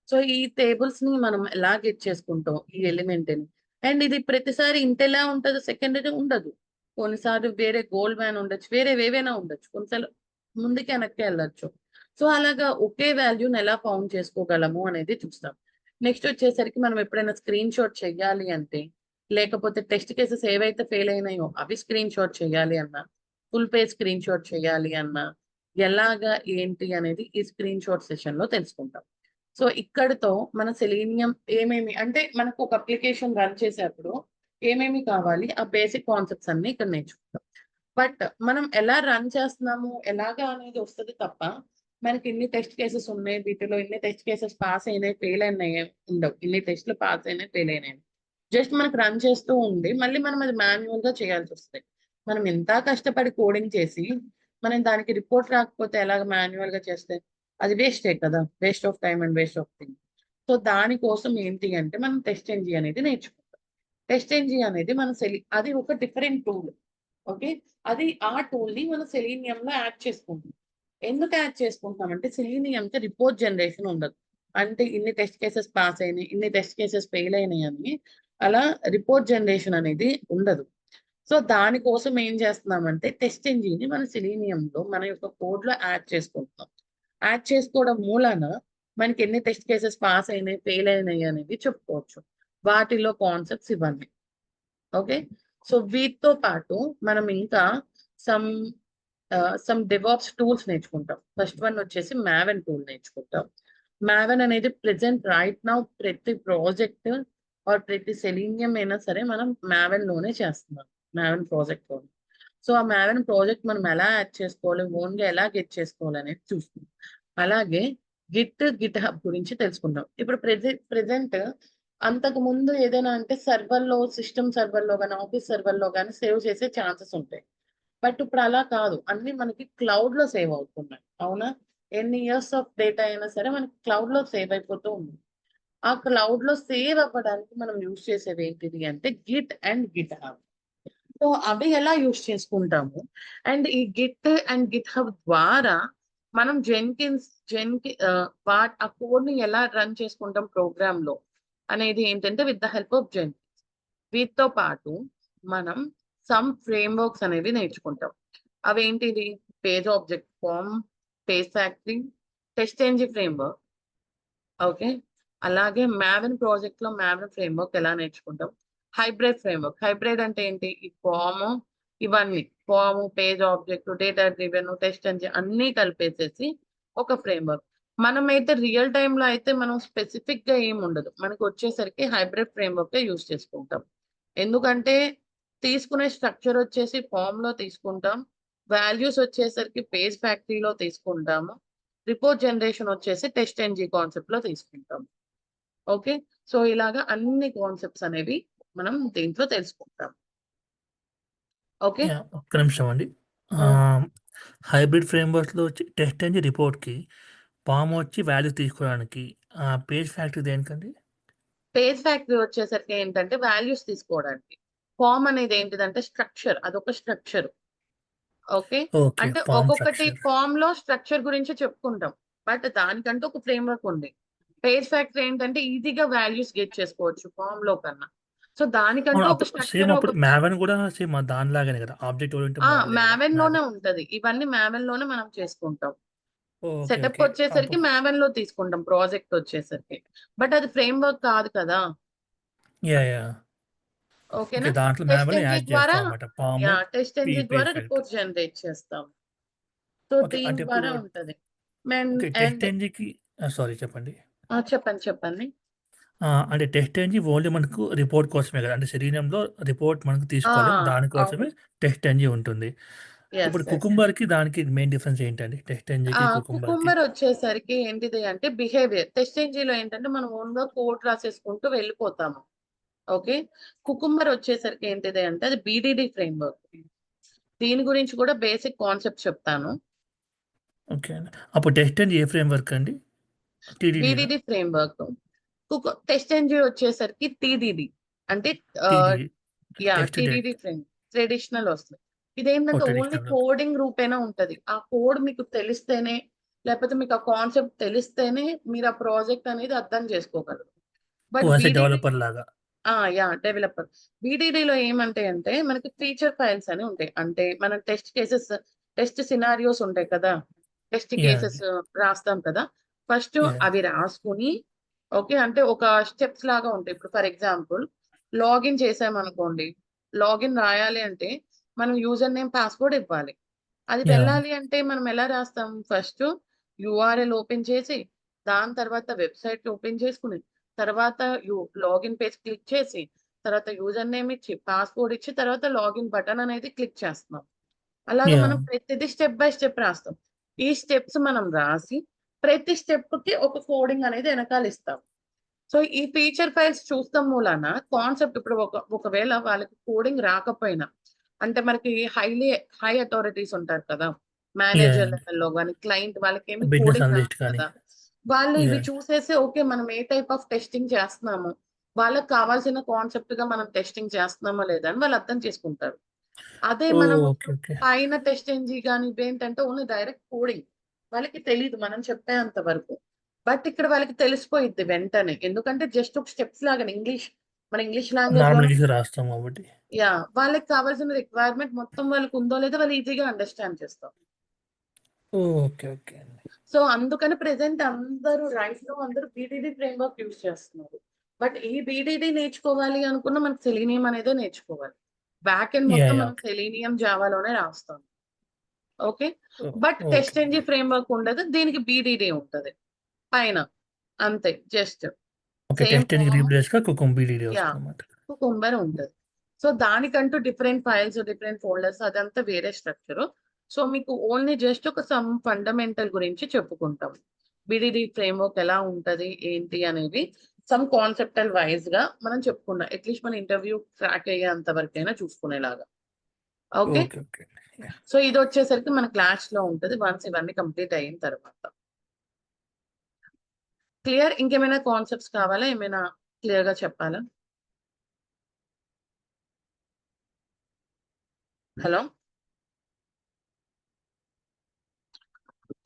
సో ఈ టేబుల్స్ ని మనం ఎలా గెట్ చేసుకుంటాం ఈ ఎలిమెంట్ ని. అండ్ ఇది ప్రతిసారి ఇంతేలా ఉంటుంది, సెకండరీ ఉండదు. కొన్నిసార్లు వేరే గోల్డ్ మ్యాన్ ఉండొచ్చు, వేరే ఏవైనా ఉండొచ్చు, కొన్నిసార్లు ముందుకి వెనక్కి వెళ్ళొచ్చు. సో అలాగా ఒకే వాల్యూని ఎలా ఫౌండ్ చేసుకోగలము అనేది చూస్తాం. నెక్స్ట్ వచ్చేసరికి మనం ఎప్పుడైనా స్క్రీన్ షాట్ చెయ్యాలి అంటే, లేకపోతే టెస్ట్ కేసెస్ ఏవైతే ఫెయిల్ అయినాయో అవి స్క్రీన్ షాట్ చేయాలి అన్నా, ఫుల్ పేజ్ స్క్రీన్ షాట్ చేయాలి అన్నా, ఎలాగా ఏంటి అనేది ఈ స్క్రీన్ షాట్ సెషన్ లో తెలుసుకుంటాం. సో ఇక్కడితో మన సెలీనియం ఏమేమి అంటే మనకు ఒక అప్లికేషన్ రన్ చేసేప్పుడు ఏమేమి కావాలి ఆ బేసిక్ కాన్సెప్ట్స్ అన్ని ఇక్కడ నేర్చుకుంటాం. బట్ మనం ఎలా రన్ చేస్తున్నాము ఎలాగా అనేది వస్తుంది తప్ప మనకి ఇన్ని టెస్ట్ కేసెస్ ఉన్నాయి, వీటిలో ఇన్ని టెస్ట్ కేసెస్ పాస్ అయినాయి ఫెయిల్ అయినాయి ఉండవు. ఇన్ని టెస్ట్లు పాస్ అయినాయి ఫెయిల్ అయినాయి జస్ట్ మనకు రన్ చేస్తూ ఉండి మళ్ళీ మనం అది మాన్యువల్ గా చేయాల్సి వస్తుంది. మనం ఎంత కష్టపడి కోడింగ్ చేసి మనం దానికి రిపోర్ట్ రాకపోతే ఎలాగ మాన్యువల్ గా చేస్తే అది వేస్టే కదా, waste of time and waste of thing. So దానికోసం ఏంటి అంటే మనం టెస్ట్ ఎన్జీ అనేది నేర్చుకుంటాం. టెస్ట్ ఎన్జీ అనేది మన అది ఒక డిఫరెంట్ టూల్. ఓకే, అది ఆ టూల్ ని మన సెలీనియం లో యాడ్ చేసుకుంటాం. ఎందుకు యాడ్ చేసుకుంటాం అంటే సెలీనియం కి రిపోర్ట్ జనరేషన్ ఉండదు. అంటే ఇన్ని టెస్ట్ కేసెస్ పాస్ అయినాయి, ఇన్ని టెస్ట్ కేసెస్ ఫెయిల్ అయినాయి అని అలా రిపోర్ట్ జనరేషన్ అనేది ఉండదు. సో దానికోసం ఏం చేస్తున్నామంటే టెస్ట్ ఇంజిన్ మన సెలీనియంలో మన యొక్క కోడ్ లో యాడ్ చేసుకుంటున్నాం. యాడ్ చేసుకోవడం మూలాన మనకి ఎన్ని టెస్ట్ కేసెస్ పాస్ అయినాయి ఫెయిల్ అయినాయి అనేది చెప్పుకోవచ్చు. వాటిలో కాన్సెప్ట్స్ ఇవన్నీ. ఓకే, సో వీటితో పాటు మనం ఇంకా సమ్ డెవాప్స్ టూల్స్ నేర్చుకుంటాం. ఫస్ట్ వన్ వచ్చేసి మావెన్ టూల్ నేర్చుకుంటాం. మావెన్ అనేది ప్రెసెంట్ రైట్ నౌ ప్రతి ప్రాజెక్ట్ ఆర్ ప్రతి సెలీనియం అయినా సరే మనం మావెన్ లోనే చేస్తున్నాం, మావెన్ ప్రాజెక్ట్ లోనే. సో ఆ మావెన్ ప్రాజెక్ట్ మనం ఎలా యాడ్ చేసుకోవాలి, ఓన్ గా ఎలా గెట్ చేసుకోవాలి అనేది చూస్తున్నాం. అలాగే గిట్ హబ్ గురించి తెలుసుకుందాం. ఇప్పుడు ప్రెసెంట్ అంతకు ముందు ఏదైనా అంటే సర్వర్ లో, సిస్టమ్ సర్వర్ లో కానీ ఆఫీస్ సర్వర్ లో కానీ సేవ్ చేసే ఛాన్సెస్ ఉంటాయి. బట్ ఇప్పుడు అలా కాదు, అన్ని మనకి క్లౌడ్ లో సేవ్ అవుతున్నాయి. అవునా, ఎన్ని ఇయర్స్ ఆఫ్ డేటా అయినా సరే మనకి క్లౌడ్ లో సేవ్ అయిపోతూ ఉంది. ఆ క్లౌడ్ లో సేవ్ అవ్వడానికి మనం యూజ్ చేసేది ఏంటిది అంటే Git and Git hub. So అవి ఎలా యూజ్ చేసుకుంటాము అండ్ ఈ గిట్ అండ్ గిట్ హబ్ ద్వారా మనం ఆ కోడ్ ని ఎలా రన్ చేసుకుంటాం ప్రోగ్రామ్ లో అనేది ఏంటంటే with the help of Jenkins. వీటితో పాటు మనం సమ్ ఫ్రేమ్ వర్క్స్ అనేవి నేర్చుకుంటాం. అవేంటిది page object form, page factory, test engine framework. Okay, అలాగే మావెన్ ప్రాజెక్ట్ లో మావెన్ ఫ్రేమ్ వర్క్ ఎలా నేర్చుకుంటాం. హైబ్రిడ్ ఫ్రేమ్ వర్క్, హైబ్రిడ్ అంటే ఏంటి, ఈ ఫామ్ ఇవన్నీ form, page object, data driven, test engine అన్ని కలిపేసేసి ఒక ఫ్రేమ్ వర్క్. మనమైతే రియల్ టైమ్ లో అయితే మనం స్పెసిఫిక్ గా ఏమి ఉండదు, మనకు వచ్చేసరికి హైబ్రిడ్ ఫ్రేమ్ వర్క్ యూజ్ చేసుకుంటాం. ఎందుకంటే తీసుకునే స్ట్రక్చర్ వచ్చేసి ఫామ్ లో తీసుకుంటాం, వాల్యూస్ వచ్చేసరికి పేజ్ ఫ్యాక్టరీలో తీసుకుంటాము, రిపోర్ట్ జనరేషన్ వచ్చేసి టెస్ట్ ఎన్జీ కాన్సెప్ట్ లో తీసుకుంటాం. ఓకే, సో ఇలాగా అన్ని కాన్సెప్ట్స్ అనేవి మనం దీంట్లో తెలుసుకుంటాం. ఓకే, యా, ఒక్క నిమిషం అండి. హైబ్రిడ్ ఫ్రేమ్వర్క్స్లో వచ్చి టెస్ట్ అండ్ రిపోర్ట్కి, పామ్ వచ్చి వాల్యూ తీసుకోవడానికి, పేజ్ ఫ్యాక్టరీ దేనికండి? పేజ్ ఫ్యాక్టరీ వచ్చేసరికి ఏంటంటే వాల్యూస్ తీసుకోవడానికి, ఫామ్ అనేది ఏంటిదంటే స్ట్రక్చర్, అదొక స్ట్రక్చర్. ఓకే. ఓకే. అంటే ఫార్మ్ ఒక్కొక్కటి స్ట్రక్చర్. ఫార్మ్‌లో స్ట్రక్చర్ గురించి చెప్పుకుంటాం. బట్ దానికంటూ ఒక ఫ్రేమ్‌వర్క్ ఉంది. పేజ్ ఫ్యాక్టర్ ఏంటంటే ఈజీగా వాల్యూస్ గెట్ చేసుకోవచ్చు ఫార్మ్‌లో కన్నా. సో, దానికంటూ అవును. ఒక అప్పుడు సేమ్ స్ట్రక్చర్ అప్పుడు మావెన్ గూడా సేమ్ దానిలాగానే గదా! ఆబ్జెక్ట్ ఓరియెంటెడ్ మోడలే గదా! మావెన్‌లోనే మావెన్. ఉంటది. ఇవన్నీ మావెన్‌లోనే మనం చేసుకుంటాం. ఓకే. Setup okay. వచ్చేసరికి మావెన్‌లో తీసుకుంటాం ప్రాజెక్ట్ వచ్చేసరికి. బట్ అది ఫ్రేమ్‌వర్క్ కాదు కదా! యాహ్! ఓకే. ఓకేనా? దాంట్లో టెస్ట్ మాన్యువల్‌ని ఎంజిన్ యాడ్ ద్వారా చేస్తామన్నమాట. ఫార్మ్, టెస్ట్ ఎంజిన్ పేజ్ ద్వారా ఫ్యాక్టర్. రిపోర్ట్స్ జనరేట్ చేస్తాం. So, okay. దీని అంటే ఇప్పుడు ద్వారా ఉంటది. మెన్ ఓకే. టెస్ట్ అండ్ ఎంజిన్‌కి సారీ చెప్పండి. చెప్పండి. అంటే టెస్ట్ ఎంజిన్ ఓన్లీ మనకు రిపోర్ట్ కోసమే గదా! అంటే సెలీనియంలో రిపోర్ట్ మనకు ఆ! తీసుకోవాలి. దానికోసమే అవును. టెస్ట్ ఎంజిన్ ఉంటుంది. యెస్. ఇప్పుడు యెస్. కుకుంబర్‌కి దానికి మెయిన్ డిఫరెన్స్ ఏంటండి? టెస్ట్ ఎంజిన్‌కి, కుకుంబర్‌కి? కుకుంబర్ వచ్చేసరికి ఏంటిది అంటే బిహేవియర్. టెస్ట్ ఎంజిన్‌లో ఏంటంటే మనం ఓన్‌గా కోడ్ రాసేసుకుంటూ వెళ్ళిపోతాము. ఓకే. కుకుంబర్ వచ్చేసరికి ఏంటిది అంటే అది బీడీడీ ఫ్రేమ్‌వర్క్. దీని గురించి కూడా బేసిక్ కాన్సెప్ట్ చెప్తాను. ఓకే అండి. అప్పుడు టెస్ట్ ఎంజిన్ ఏ ఫ్రేమ్‌వర్క్ అండి? టీడీడీనా? BDD framework. టెస్ట్ ఎంజిన్ వచ్చేసరికి టీడీడీ. అంటే ఆహ్, టీడీడీ టెస్ట్ డెట్. టీడీడీ ట్రెడిషనల్ వస్తది. ఇదేంటంటే ఓన్లీ ట్రెడిషనల్. ఓకే. కోడింగ్ రూపేణా ఉంటది. ఆ కోడ్ మీకు తెలిస్తేనే, లేకపోతే మీకు ఆ కాన్సెప్ట్ తెలిస్తేనే మీరు ఆ ప్రాజెక్ట్ అనేది అర్థం చేసుకోగలరు. But as a BDD developer లాగా. డెవలపర్. బీడీడీలో ఏమంటాయంటే మనకి ఫీచర్ ఫైల్స్ అని ఉంటాయి. అంటే మనం టెస్ట్ సినారియోస్ ఉంటాయి కదా! టెస్ట్ కేసెస్ అండి. రాస్తాం కదా! First yeah! అవి రాసుకొని ఓకే. అంటే ఒక స్టెప్స్ లాగా ఉంటాయి. ఇప్పుడు ఫర్ ఎగ్జాంపుల్ లాగిన్ చేసామనుకోండి. లాగిన్ రాయాలి అంటే మనం యూజర్ నేమ్, పాస్వర్డ్ ఇవ్వాలి. అది యాహ్! వెళ్ళాలి అంటే మనం ఎలా రాస్తాం? ఫస్ట్ యూఆర్ఎల్ ఓపెన్ చేసి, దాని తర్వాత వెబ్‌సైట్ ఓపెన్ చేసుకొని, తర్వాత లాగిన్ పేజ్ క్లిక్ చేసి, తర్వాత యూజర్ నేమ్ ఇచ్చి, పాస్వర్డ్ ఇచ్చి, తర్వాత లాగిన్ బటన్ అనేది క్లిక్ చేస్తున్నాం. అలాగా మనం యాహ్! ప్రతిదీ స్టెప్ బై స్టెప్ రాస్తాం. ఈ స్టెప్స్ మనం రాసి, ప్రతి స్టెప్‌కి ఒక కోడింగ్ అనేది ఎనకాల ఇస్తాం. సో, ఈ ఫీచర్ ఫైల్స్ చూస్తాం మూలాన కాన్సెప్ట్ ఇప్పుడు ఒకవేళ వాళ్ళకి కోడింగ్ రాకపోయినా, అంటే మనకి హై అథారిటీస్ ఉంటారు కదా! మేనేజర్ అండి. లెవెల్‌లో గాని, క్లయింట్ వాళ్ళకేమి బిజినెస్ కోడింగ్ రాదు అనలిస్ట్ కానీ. కదా! వాళ్ళు ఇవి యాహ్! చూసేసి ఓకే. మనం ఏ టైప్ ఆఫ్ టెస్టింగ్ చేస్తున్నాము, వాళ్ళకి కావాల్సిన కాన్సెప్ట్‌గా మనం టెస్టింగ్ చేస్తున్నామా లేదా అని వాళ్ళు అర్థం చేసుకుంటారు. అదే ఓహ్! మనము ఓకే. ఓకే. పైన టెస్ట్ ఎంజీ గాని ఇవేంటంటే ఓన్లీ డైరెక్ట్ కోడింగ్. వాళ్ళకి తెలీదు మనం చెప్పేంత వరకు. బట్ ఇక్కడ వాళ్ళకి తెలిసిపోయిద్ది వెంటనే. ఎందుకంటే జస్ట్ ఒక స్టెప్స్ లాగానే మన ఇంగ్లీష్ నార్మల్ లాంగ్వేజ్‌లోనే ఇంగ్లీష్‌లో రాస్తాం కాబట్టి. వాళ్ళకి కావాల్సిన రిక్వైర్మెంట్ మొత్తం వాళ్ళకి ఉందో లేదో వాళ్ళు ఈజీగా అండర్‌స్టాండ్ చేస్తారు. ఓహ్! ఓకే. ఓకే అండి. సో, అందుకని ప్రెజెంట్ అందరూ రైస్‌లో అందరూ బీడీడీ ఫ్రేమ్‌వర్క్ యూజ్ చేస్తున్నారు. బట్ ఈ బీడీడీ నేర్చుకోవాలి అనుకున్న మనకు సెలీనియం అనేదే నేర్చుకోవాలి. బ్యాక్ ఎండ్ మొత్తం మనం ఓకే. సెలీనియం, జావాలోనే రాస్తాం. Okay. Oh! But okay. Test NG framework ఉండదు. దీనికి బీడీడీ ఉంటది పైన. అంతే జస్ట్. ఓకే. సేమ్ టెస్టింగ్‌కి ఫార్మ్ రీప్లేస్‌గా బీడీడీ యాహ్! వస్తదన్నమాట. కుకుంబర్ ఉంటది. సో, దానికంటూ డిఫరెంట్ ఫైల్స్, డిఫరెంట్ ఫోల్డర్స్ అదంతా వేరే స్ట్రక్చరు. సో, మీకు ఓన్లీ జస్ట్ ఒక సమ్ ఫండమెంటల్ గురించి చెప్పుకుంటాం. బీడీడీ ఫ్రేమ్‌వర్క్ ఎలా ఉంటది, ఏంటి అనేది సమ్ కాన్సెప్టల్ వైస్‌గా మనం చెప్పుకున్నాం. అట్‌లీస్ట్ మన ఇంటర్వ్యూ క్రాక్ అయ్యేంత వరకైనా చూసుకునేలాగా. Okay. Okay. Okay. Yeah! So, ఇదొచ్చేసరికి మన క్లాస్‌లో ఉంటది. వన్స్ ఇవన్నీ కంప్లీట్ అయిన తర్వాత. క్లియర్? ఇంకేమైనా కాన్సెప్ట్స్ కావాలా? ఏమైనా క్లియర్‌గా చెప్పాలా? హలో!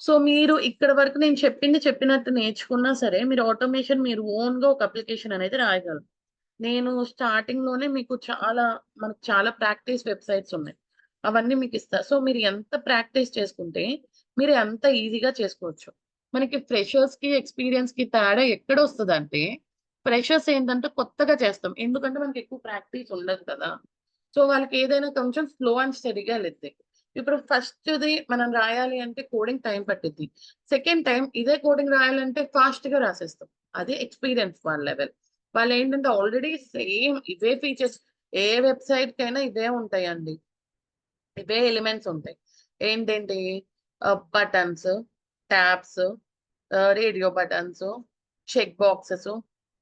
సో, మీరు ఇక్కడి వరకు నేను చెప్పింది చెప్పినట్టు నేర్చుకున్నా సరే, మీరు ఆటోమేషన్ మీరు ఓన్‌గా ఒక అప్లికేషన్ అనేది రాయగలరు. నేను స్టార్టింగ్‌లోనే మీకు మనకు చాలా ప్రాక్టీస్ వెబ్‌సైట్స్ ఉన్నాయి. అవన్నీ మీకిస్తా. సో, మీరు ఎంత ప్రాక్టీస్ చేసుకుంటే, మీరు అంత ఈజీగా చేసుకోవచ్చు. మనకి ఫ్రెషర్స్‌కి, ఎక్స్‌పీరియన్స్‌కి తేడా ఎక్కడొస్తదంటే, ఫ్రెషర్స్ ఏంటంటే కొత్తగా చేస్తాం. ఎందుకంటే మనకి ఎక్కువ ప్రాక్టీస్ ఉండదు కదా! సో, వాళ్ళకి ఏదైనా కొంచెం స్లో అండ్ స్టడీగా ఎళ్ళిద్ది. ఇప్పుడు ఫస్ట్‌ది మనం రాయాలి అంటే కోడింగ్ టైం పట్టిద్ది. సెకండ్ టైమ్ ఇదే కోడింగ్ రాయాలంటే ఫాస్ట్‌గా రాసేస్తాం. అది ఎక్స్‌పీరియన్స్ వాళ్ళ లెవెల్. వాళ్ళేంటంటే ఆల్రెడీ సేమ్ ఇవే ఫీచర్స్ ఏ వెబ్‌సైట్‌కైనా ఇవే ఉంటాయండి. ఇవే ఎలిమెంట్స్ ఉంటాయి. ఏంటేంటి buttons, tabs, radio buttons, check boxes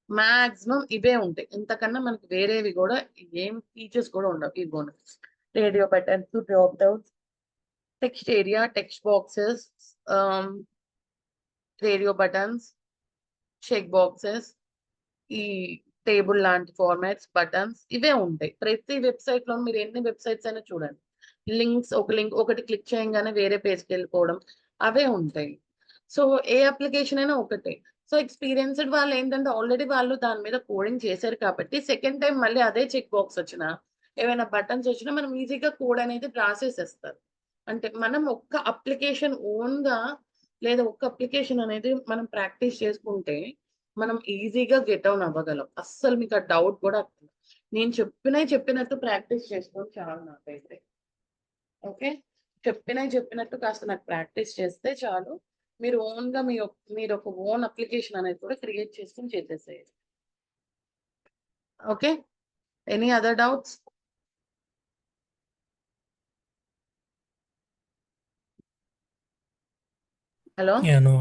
maximum ఇవే ఉంటాయి. ఇంతకన్నా మనకి వేరేవి గూడా ఏం ఫీచర్స్ కూడా ఉండవు. ఇవిగోండి. Radio buttons, drop downs, text area, text boxes, ah, radio buttons, check boxes, ఈ టేబుల్ లాంటి ఫార్మాట్స్, బటన్స్ ఇవే ఉంటాయి. ప్రతి వెబ్‌సైట్‌లో మీరు ఎన్ని వెబ్‌సైట్స్ అయినా చూడండి. ఒకటి క్లిక్ చేయంగానే వేరే పేజ్కి వెళ్ళిపోవడం అవే ఉంటాయి. సో ఏ అప్లికేషన్ అయినా ఒకటే. సో ఎక్స్పీరియన్స్డ్ వాళ్ళు ఏంటంటే ఆల్రెడీ వాళ్ళు దాని మీద కోడింగ్ చేశారు కాబట్టి సెకండ్ టైం మళ్ళీ అదే చెక్ బాక్స్ వచ్చినా ఏమైనా బటన్స్ వచ్చినా మనం ఈజీగా కోడ్ అనేది రాసేసేస్తారు. అంటే మనం ఒక్క అప్లికేషన్ ఓన్గా లేదా ఒక్క అప్లికేషన్ అనేది మనం ప్రాక్టీస్ చేసుకుంటే మనం ఈజీగా గెట్ ఆన్ అవ్వగలం. అస్సలు మీకు ఆ డౌట్ కూడా అక్కర్లేదు. నేను చెప్పినట్టు ప్రాక్టీస్ చేసుకొని చాలు నాకైతే. ఓకే. చెప్పినట్టు కాస్త నాకు ప్రాక్టీస్ చేస్తే చాలు. మీరు ఓన్‌గా మీరు ఒక ఓన్ అప్లికేషన్ అనేది కూడా క్రియేట్ చేసుకొని చేసేసేయొచ్చు. Okay. Any other doubts? Hello. Yeah, no,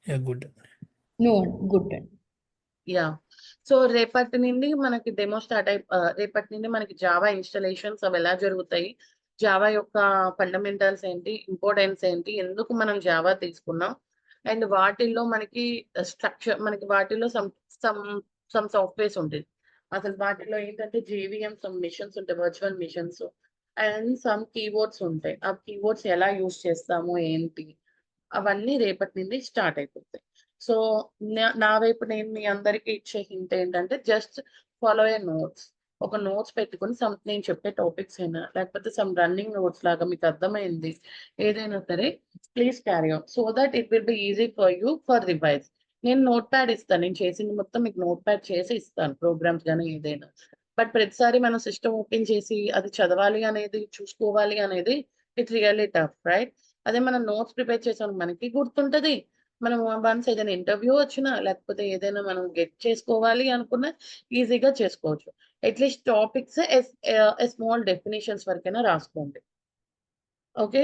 yeah, good. No good అండి. యాహ్! సో రేపటి నుండి మనకి డెమో రేపటి నుండి మనకి జావా ఇన్‌స్టాలేషన్స్ అవి ఎలా జరుగుతాయి? జావా యొక్క ఫండమెంటల్స్ ఏంటి? ఇంపార్టెన్స్ ఏంటి? ఎందుకు మనం జావా తీసుకున్నాం? అండ్ వాటిల్లో మనకి మనకి వాటిల్లో సమ్ సాఫ్ట్‌వేర్స్ ఉంటాయి. అసలు వాటిలో ఏంటంటే జేవీఎం సమ్ మిషన్స్ ఉంటాయి. Virtual machines and some keywords ఉంటాయి. ఆ కీవర్డ్స్ ఎలా యూజ్ చేస్తాము? ఏంటి? అవన్నీ రేపటి నుండి స్టార్ట్ అయిపోతాయి. సో నా వైపు నేను మీ అందరికీ ఇచ్చే హింట్ ఏంటంటే జస్ట్ ఫాలో ఏ నోట్స్. ఒక నోట్స్ పెట్టుకొని నేను చెప్పే టాపిక్స్ అయినా లేకపోతే సమ్ రన్నింగ్ నోట్స్ లాగా మీకు అర్థమైంది ఏదైనా సరే please carry on so that it will be easy for you for revise. నేను నోట్ ప్యాడ్ ఇస్తాను. నేను చేసింది మొత్తం మీకు నోట్ ప్యాడ్ చేసి ఇస్తాను ప్రోగ్రామ్స్ కానీ ఏదైనా. బట్ ప్రతిసారి మనం సిస్టమ్ ఓపెన్ చేసి అది చదవాలి అనేది చూసుకోవాలి అనేది ఇట్స్ రియల్లీ టఫ్ రైట్. అదే మనం నోట్స్ ప్రిపేర్ చేసాం మనకి గుర్తుంటది. మనం వన్స్ ఏదైనా ఇంటర్వ్యూ వచ్చినా లేకపోతే ఏదైనా మనం గెట్ చేసుకోవాలి అనుకున్నా ఈజీగా చేసుకోవచ్చు. అట్లీస్ట్ టాపిక్స్ స్మాల్ డెఫినేషన్స్ వరకైనా రాసుకోండి. ఓకే.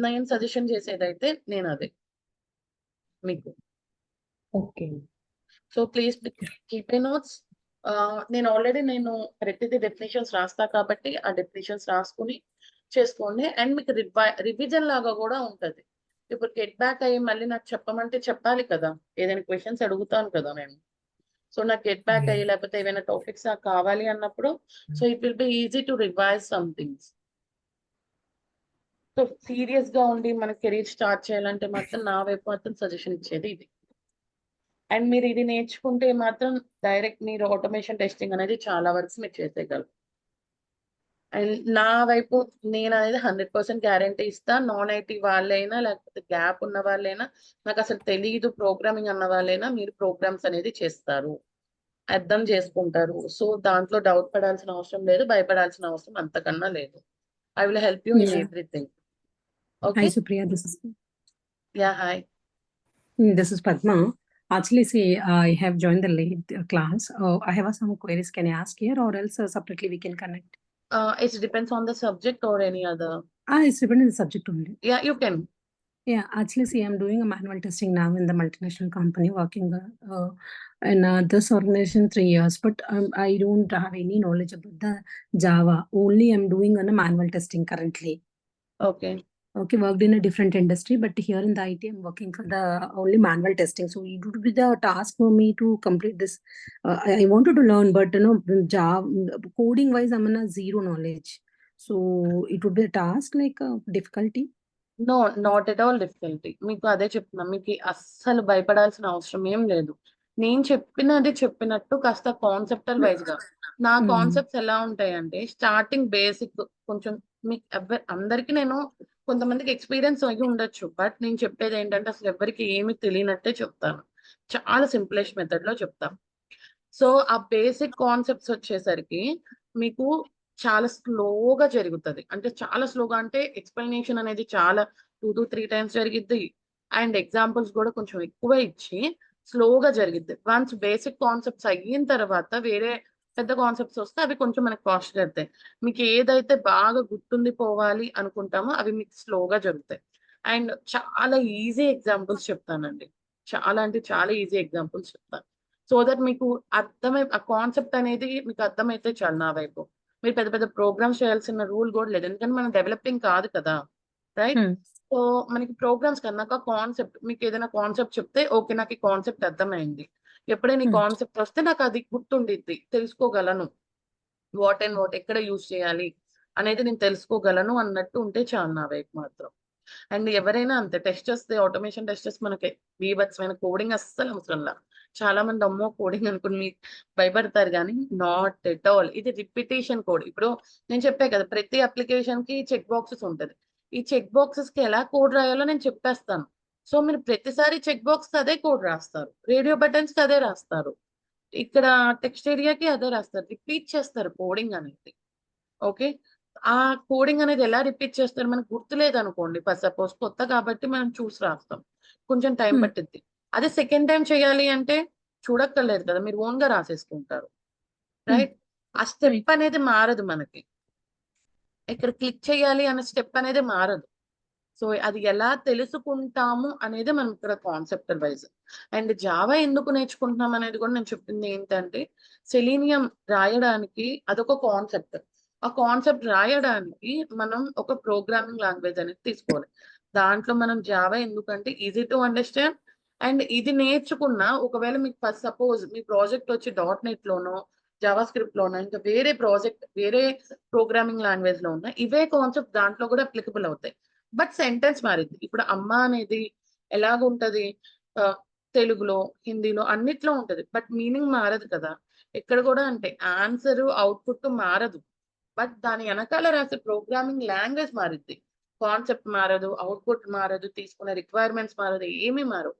నేను సజెషన్ చేసేదైతే నేను అదే మీకు. Okay. So please keep a notes. నేను ప్రతిదీ డెఫినేషన్స్ రాస్తా కాబట్టి ఆ డెఫినేషన్స్ రాసుకుని చేసుకోండి. అండ్ మీకు రివిజన్ లాగా కూడా ఉంటది. ఇప్పుడు గెట్ బ్యాక్ అయ్యి మళ్ళీ నాకు చెప్పమంటే చెప్పాలి కదా! ఏదైనా క్వెషన్స్ అడుగుతాను కదా నేను. సో నాకు గెట్ బ్యాక్ అయ్యి లేకపోతే ఏవైనా టాపిక్స్ నాకు కావాలి అన్నప్పుడు so it will be easy to revise some things. So సీరియస్‌గా ఉండి మన కెరీర్ స్టార్ట్ చేయాలంటే మాత్రం నా వైపు మాత్రం సజెషన్ ఇచ్చేది ఇది. అండ్ మీరు ఇది నేర్చుకుంటే మాత్రం డైరెక్ట్ మీరు ఆటోమేషన్ టెస్టింగ్ అనేది చాలా వరకు మీరు చేసేయగలరు. అండ్ నా వైపు నేననేది 100% గ్యారంటీ ఇస్తా. నాన్ ఐటీ వాళ్ళైనా లేకపోతే గ్యాప్ ఉన్న వాళ్ళైనా నాకసలు తెలీదు ప్రోగ్రామింగ్ అన్న వాళ్ళైనా మీరు ప్రోగ్రామ్స్ అనేది చేస్తారు. అర్థం చేసుకుంటారు. సో దాంట్లో డౌట్ పడాల్సిన అవసరం లేదు. భయపడాల్సిన అవసరం అంతకన్నా లేదు. I will help you in Yeah. Everything. Hi, okay. Supriya. Yeah! Hi. This is Padma. Actually, see, I have joined the late class. I have some queries. Can I ask here, or else separately we can connect? It depends on the subject or any other. It's depending on the subject only. Yeah, you can. Yeah, actually, see, I'm doing a manual testing now in the multinational company, working in this organization 3 years. But I don't have any knowledge about the Java. Only I'm doing on a manual testing currently. Okay. Okay, worked in a different industry, but here in the IT, I'm working for the only manual testing. So it would be the task for me to complete this. I wanted to learn, but Java coding wise, I'm in a zero knowledge. So it would be a task like a difficulty. No, not at all difficulty. మీకు అదే చెప్తున్నా. మీకు అస్సలు భయపడాల్సిన అవసరం ఏం లేదు. నేను చెప్పినట్టు కాస్త కాన్సెప్టల్ వైస్‌గా నా కాన్సెప్ట్స్ ఎలా ఉంటాయంటే స్టార్టింగ్ బేసిక్ కొంచెం మీకు అందరికి నేను కొంతమందికి ఎక్స్‌పీరియన్స్ అయ్యి ఉండొచ్చు. బట్ నేను చెప్పేదేంటంటే అసలు ఎవ్వరికీ ఏమి తెలియనట్టే చెప్తాను. చాలా సింప్లెస్ట్ మెథడ్‌లో చెప్తాను. సో ఆ బేసిక్ కాన్సెప్ట్స్ వచ్చేసరికి మీకు చాలా స్లోగా జరుగుతది. అంటే చాలా స్లోగా అంటే ఎక్స్‌ప్లనేషన్ అనేది చాలా 2-3 టైమ్స్ జరిగిద్ది. అండ్ ఎగ్జాంపుల్స్ కూడా కొంచెం ఎక్కువ ఇచ్చి స్లోగా జరిగిద్ది. వన్స్ బేసిక్ కాన్సెప్ట్స్ అయిన తర్వాత వేరే పెద్ద కాన్సెప్ట్స్ వస్తే అవి కొంచెం మనకు ఫాస్ట్‌గా జరుగుతాయి. మీకు ఏదైతే బాగా గుర్తుండిపోవాలి అనుకుంటామో అవి మీకు స్లోగా జరుగుతాయి. అండ్ చాలా ఈజీ ఎగ్జాంపుల్స్ చెప్తానండి. చాలా అంటే చాలా ఈజీ ఎగ్జాంపుల్స్ చెప్తాను. సో దట్ మీకు ఆ కాన్సెప్ట్ అనేది మీకు అర్థమైతే చాలు నా వైపు. మీరు పెద్ద పెద్ద ప్రోగ్రామ్స్ చేయాల్సిన రూల్ కూడా లేదు. ఎందుకంటే మనం డెవలపింగ్ కాదు కదా! రైట్? సో మనకి ప్రోగ్రామ్స్ కన్నాక కాన్సెప్ట్ మీకేదైనా కాన్సెప్ట్ చెప్తే ఓకే. నాకు ఈ కాన్సెప్ట్ అర్థమైంది. ఎప్పుడైనా ఈ కాన్సెప్ట్ వస్తే నాకు అది గుర్తుండిద్ది. తెలుసుకోగలను. వాట్ ఎక్కడ యూజ్ చేయాలి? అనేది నేను తెలుసుకోగలను అన్నట్టు ఉంటే చాలు నా వైపు మాత్రం. అండ్ ఎవరైనా అంతే టెస్టర్స్ ఆటోమేషన్ టెస్టర్స్ మనకి బీభత్సమైన కోడింగ్ అస్సలు అవసరంలా. చాలా మంది అమ్మో కోడింగ్ అనుకుని భయపడతారు కానీ నాట్ ఎట్ ఆల్. ఇది రిపిటేషన్ కోడ్. ఇప్పుడు నేను చెప్పా కదా ప్రతి అప్లికేషన్ కి చెక్ బాక్సెస్ ఉంటది. ఈ చెక్ బాక్సెస్ కి ఎలా కోడ్ రాయాలో నేను చెప్పేస్తాను. సో మీరు ప్రతిసారి చెక్ బాక్స్ కి అదే కోడ్ రాస్తారు. రేడియో బటన్స్ కి అదే రాస్తారు. ఇక్కడ టెక్స్ట్ ఏరియాకి అదే రాస్తారు. రిపీట్ చేస్తారు కోడింగ్ అనేది. ఓకే. ఆ కోడింగ్ అనేది ఎలా రిపీట్ చేస్తారు మనకు గుర్తులేదనుకోండి. ఫర్ సపోజ్ కొత్త కాబట్టి మనం చూసి రాస్తాం. కొంచెం టైం Hmm. పట్టిద్ది. అదే సెకండ్ టైమ్ చేయాలి అంటే చూడక్కర్లేదు కదా! మీరు ఓన్‌గా రాసేసుకుంటారు. రైట్? ఆ Right. స్టెప్ అనేది మారదు మనకి. ఇక్కడ క్లిక్ చేయాలి అనే స్టెప్ అనేది మారదు. సో అది ఎలా తెలుసుకుంటాము అనేది మనం ఇక్కడ కాన్సెప్టల్ వైజ్. అండ్ జావా ఎందుకు నేర్చుకుంటున్నాం అనేది కూడా నేను చెప్పింది ఏంటంటే సెలీనియం రాయడానికి అదొక కాన్సెప్ట్. ఆ కాన్సెప్ట్ రాయడానికి మనం ఒక ప్రోగ్రామింగ్ లాంగ్వేజ్ అనేది తీసుకోవాలి. దాంట్లో మనం జావా ఎందుకంటే ఈజీ టు అండర్స్టాండ్. అండ్ ఇది నేర్చుకున్న ఒకవేళ మీకు ఫస్ట్ సపోజ్ మీ ప్రాజెక్ట్ వచ్చి .NET లోనో జావా స్క్రిప్ట్ లోనో ఇంకా వేరే ప్రాజెక్ట్ వేరే ప్రోగ్రామింగ్ లాంగ్వేజ్ లో ఉన్న ఇవే కాన్సెప్ట్ దాంట్లో కూడా అప్లికబుల్ అవుతాయి. బట్ సెంటెన్స్ మారిద్ది. ఇప్పుడు అమ్మ అనేది ఎలాగుంటది తెలుగులో, హిందీలో అన్నిట్లో ఉంటది. బట్ మీనింగ్ మారదు కదా! ఇక్కడ కూడా అంటే ఆన్సర్, అవుట్‌పుట్ మారదు. బట్ దాని వెనకాల రాసే ప్రోగ్రామింగ్ లాంగ్వేజ్ మారిద్ది. కాన్సెప్ట్ మారదు, అవుట్‌పుట్ మారదు, తీసుకునే రిక్వైర్మెంట్స్ మారదు, ఏమీ మారవు.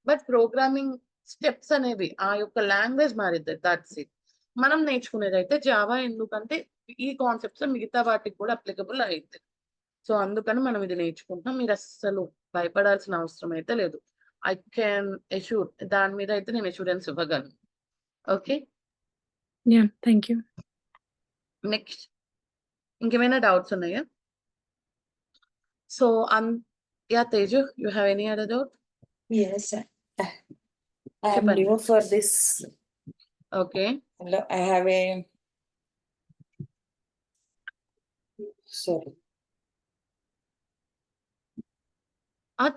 బట్ ప్రోగ్రామింగ్ స్టెప్స్ అనేవి ఆ యొక్క లాంగ్వేజ్ మారిద్ది. That's it. మనం నేర్చుకునేదైతే జావా ఎందుకంటే ఈ కాన్సెప్ట్స్ మిగతా వాటికి కూడా అప్లికబుల్ అయిద్ది. సో అందుకని మనం ఇది నేర్చుకుంటున్నాం. మీరు అస్సలు భయపడాల్సిన అవసరం అయితే లేదు. ఐ కెన్ అష్యూర్ దాని మీద అయితే నేను అష్యూరెన్స్ ఇవ్వగలను. Okay. Yeah. Thank you. Next ఇంకేమైనా డౌట్స్ ఉన్నాయా? So yeah Teju you have any other doubt? Yes, I am చెప్పండి. new for this. Okay. Hello, I have a sorry.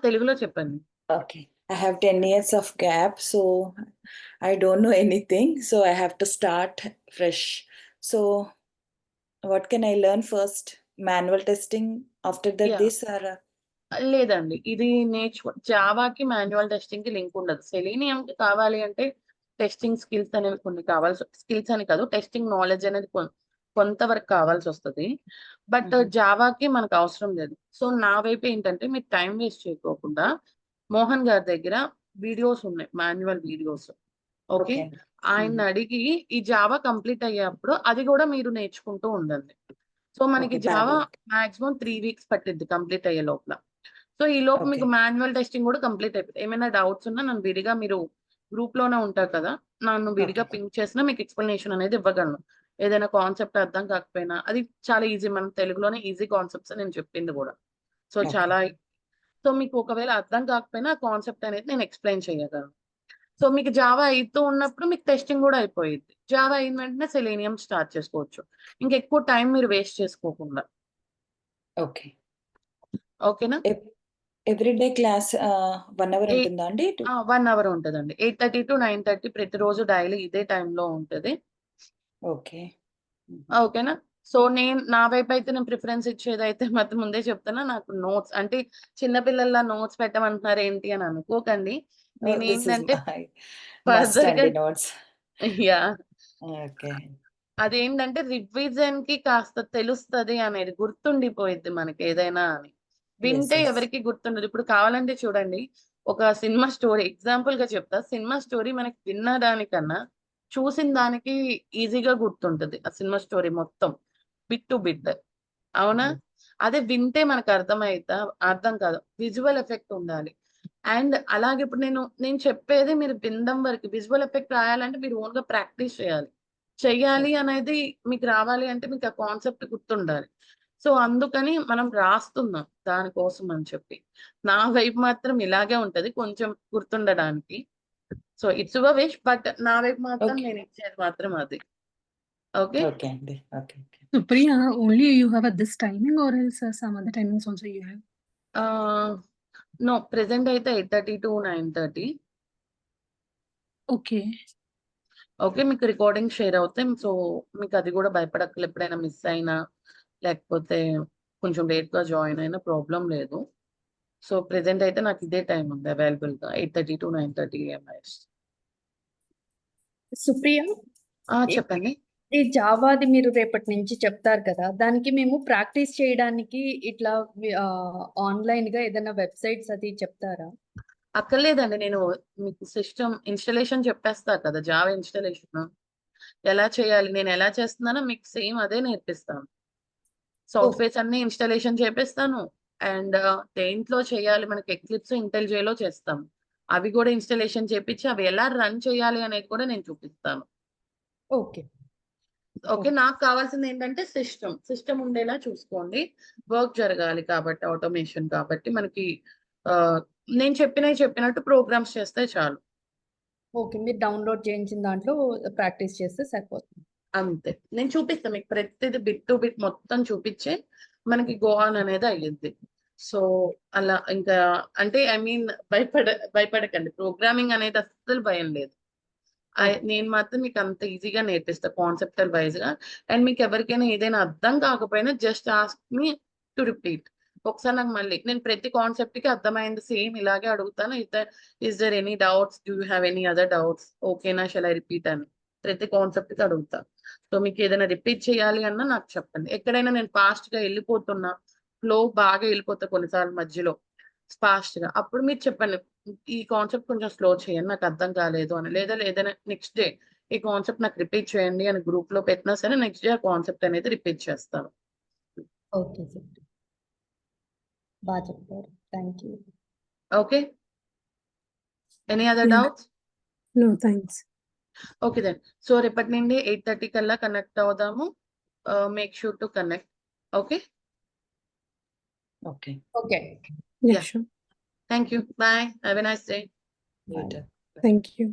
తెలుగులో చెప్పండి. Okay. I have 10 years of gap, so I don't know anything. So I have to start fresh. So what can I learn first? Manual testing. After that, Yeah. this or లేదండి. ఇది జావాకి manual testing కి link ఉండదు. సెలీనియంకి కావాలి అంటే testing skills అనేవి కొన్ని skills అని కాదు టెస్టింగ్ నాలెడ్జ్ అనేది కొంతవరకు కావాల్సి వస్తది. బట్ జావాకి మనకు అవసరం లేదు. సో నా వైపు ఏంటంటే మీరు టైం వేస్ట్ చేయకోకుండా మోహన్ గారి దగ్గర వీడియోస్ ఉన్నాయి. Manual videos. ఓకే. okay. ఆయన్ని అడిగి ఈ జావా కంప్లీట్ అయ్యేప్పుడు అది కూడా మీరు నేర్చుకుంటూ ఉండండి. సో మనకి Okay, Java parallel. Maximum 3 weeks పట్టిద్ది కంప్లీట్ అయ్యే లోపల. సో ఈ లోపు మీకు Okay. మాన్యువల్ టెస్టింగ్ కూడా కంప్లీట్ అయిపోతుంది. ఏమైనా డౌట్స్ ఉన్నా నన్ను విడిగా మీరు గ్రూప్ లోనే ఉంటారు కదా! నన్ను విడిగా Okay. పింగ్ చేసినా మీకు ఎక్స్‌ప్లనేషన్ అనేది ఇవ్వగలను. ఏదైనా కాన్సెప్ట్ అర్థం కాకపోయినా అది చాలా ఈజీ. మనం తెలుగులోనే ఈజీ కాన్సెప్ట్స్ నేను చెప్పింది కూడా. So Okay. చాలా సో మీకు ఒకవేళ అర్థం కాకపోయినా ఆ కాన్సెప్ట్ అనేది నేను ఎక్స్‌ప్లెయిన్ చేయగలను. సో మీకు జావా అయితూ ఉన్నప్పుడు మీకు టెస్టింగ్ కూడా అయిపోయిద్ది. జావా అయిన వెంటనే సెలీనియం స్టార్ట్ చేసుకోవచ్చు. ఇంకెక్కువ టైం మీరు వేస్ట్ చేసుకోకుండా. Okay. ఓకేనా? Everyday class 1 hour ఏ ఉంటుందా అండి? 1 అవర్ ఉంటదండి. 8:30 to 9:30 ప్రతిరోజు డైలీ ఇదే టైంలో ఉంటది. ఓకే. ఓకేనా? సో నా వైపు అయితే నేను ప్రిఫరెన్స్ ఇచ్చేదైతే మాత్రం ముందే చెప్తున్నా. నాకు నోట్స్ అంటే చిన్న పిల్లల్లా నోట్స్ పెట్టమంటున్నారు ఏంటి అని అనుకోకండి. This is నేనేంటంటే must ఫర్దర్‌గా అండి నోట్స్. యాహ్! ఓకే. అదేంటంటే రివిజన్‌కి కాస్త తెలుస్తది అనేది గుర్తుండిపోయిద్ది మనకి ఏదైనా అని. వింటే yes. ఎవరికీ గుర్తుండదు. ఇప్పుడు కావాలంటే చూడండి ఒక సినిమా స్టోరీ ఎగ్జాంపుల్‌గా చెప్తా. సినిమా స్టోరీ మనకి విన్న దానికన్నా చూసిన దానికి ఈజీగా గుర్తుంటది. ఆ సినిమా స్టోరీ మొత్తం బిట్ టు బిట్. అవునా? అదే వింటే మనకు అర్థమైద్దా? అర్థం కాదు. విజువల్ ఎఫెక్ట్ ఉండాలి. అండ్ అలాగే ఇప్పుడు నేను చెప్పేది మీరు వినడం వరకు విజువల్ ఎఫెక్ట్ రాయాలంటే మీరు ఓన్‌గా ప్రాక్టీస్ చేయాలి. చెయ్యాలి అనేది మీకు రావాలి అంటే మీకు ఆ కాన్సెప్ట్ గుర్తుండాలి. సో అందుకని మనం రాస్తున్నాం దానికోసం అని చెప్పి. నా వైపు మాత్రం ఇలాగే ఉంటది కొంచెం గుర్తుండడానికి. So it's your wish but నా వైపు మాత్రం Okay. నేను ఇచ్చేది మాత్రం అది. ఓకే. ఓకే అండి. Okay. So Priya, only you have at this timing or else some other timings also you have? No present అయితే 8:30 to 9:30. Okay. ఓకే. మీకు రికార్డింగ్ షేర్ అవుతాయి. సో మీకు అది కూడా భయపడక్కర్లేదు. ఎప్పుడైనా మిస్ అయినా లేకపోతే కొంచెం లేట్‌గా జాయిన్ అయినా ప్రాబ్లమ్ లేదు. సో, ప్రెజెంట్ అయితే నాకు ఇదే టైం ఉంది అవైలబుల్‌గా 8:30 టు 9:30 ఎంఐఎస్. సుప్రియ, చెప్పండి. ఈ జావాది మీరు రేపటి నుంచి చెప్తారు కదా! దానికి మేము ప్రాక్టీస్ చేయడానికి ఇట్లా ఆన్‌లైన్‌గా ఏదైనా వెబ్‌సైట్స్ అది చెప్తారా? అక్కర్లేదండి. నేను మీకు సిస్టమ్ ఇన్‌స్టాలేషన్ చెప్పేస్తా కదా! Java installation. ఎలా చేయాలి? నేను ఎలా చేస్తున్నానో మీకు సేమ్ అదే నేర్పిస్తాను. ఓకే. సాఫ్ట్‌వేర్స్ అన్నీ ఇన్‌స్టాలేషన్ చేపిస్తాను. అండ్ దేంట్లో చేయాలి మనకి ఎక్లిప్స్, ఇంటెల్‌జేలో చేస్తాం. అవి కూడా ఇన్‌స్టాలేషన్ చేపిచ్చి అవి ఎలా రన్ చేయాలి అనేది కూడా నేను చూపిస్తాను. ఓకే. ఓకే. నాకు కావాల్సిందేంటంటే సిస్టమ్ ఉండేలా చూసుకోండి. వర్క్ జరగాలి కాబట్టి ఆటోమేషన్ కాబట్టి మనకి నేను చెప్పినట్టు ప్రోగ్రామ్స్ చేస్తే చాలు. ఓకే. మీరు డౌన్‌లోడ్ చేయించిన దాంట్లో ప్రాక్టీస్ చేస్తే సరిపోతుంది. అంతే. నేను చూపిస్తా మీకు ప్రతిది బిట్ టు బిట్ మొత్తం చూపిచ్చే మనకి గో ఆన్ అనేది అయ్యిద్ది. సో, అలా ఇంకా అంటే ఐ మీన్ భయపడకండి. ప్రోగ్రామింగ్ అనేది అస్సలు భయం లేదు. ఓకే. నేను మాత్రం మీకు అంత ఈజీగా నేర్పిస్తా కాన్సెప్టువల్ వైస్‌గా. అండ్ మీకు ఎవరికైనా ఏదైనా అర్థం కాకపోయినా just ask me to repeat. ఒకసారి నాకు మళ్ళీ నేను ప్రతి కాన్సెప్ట్‌కి అర్థమైంది సేమ్ ఇలాగే అడుగుతాను. Is there any doubts? Do you have any other doubts? ఓకేనా? షల్ ఐ రిపీట్ అని. ప్రతి కాన్సెప్ట్‌కి అడుగుతా. సో, మీకు ఏదైనా రిపీట్ చేయాలి అన్నా నాకు చెప్పండి. ఎక్కడైనా నేను ఫాస్ట్‌గా ఎళ్ళిపోతున్నా, ఫ్లో బాగా ఎళ్ళిపోతా కొన్నిసార్లు మధ్యలో ఫాస్ట్‌గా. అప్పుడు మీరు చెప్పండి. ఈ కాన్సెప్ట్ కొంచెం స్లో చేయండి. నాకు అర్థం కాలేదు అని. లేదా ఏదైనా నెక్స్ట్ డే ఈ కాన్సెప్ట్ నాకు రిపీట్ చేయండి అని గ్రూప్‌లో పెట్టినా సరే నెక్స్ట్ డే ఆ కాన్సెప్ట్ అనేది రిపీట్ చేస్తాను. ఓకే సుప్రియ. బా చెప్పారు. Thank you. Okay. Any other Yeah. Doubts? No, thanks. Okay then. So, రేపటి నుండి 8:30 కల్లా కనెక్ట్ అవుదాము. Make sure to connect. Okay. Okay. Okay. Yeah, Yeah. sure. Thank you. Bye. Have a nice day. You too. Thank you.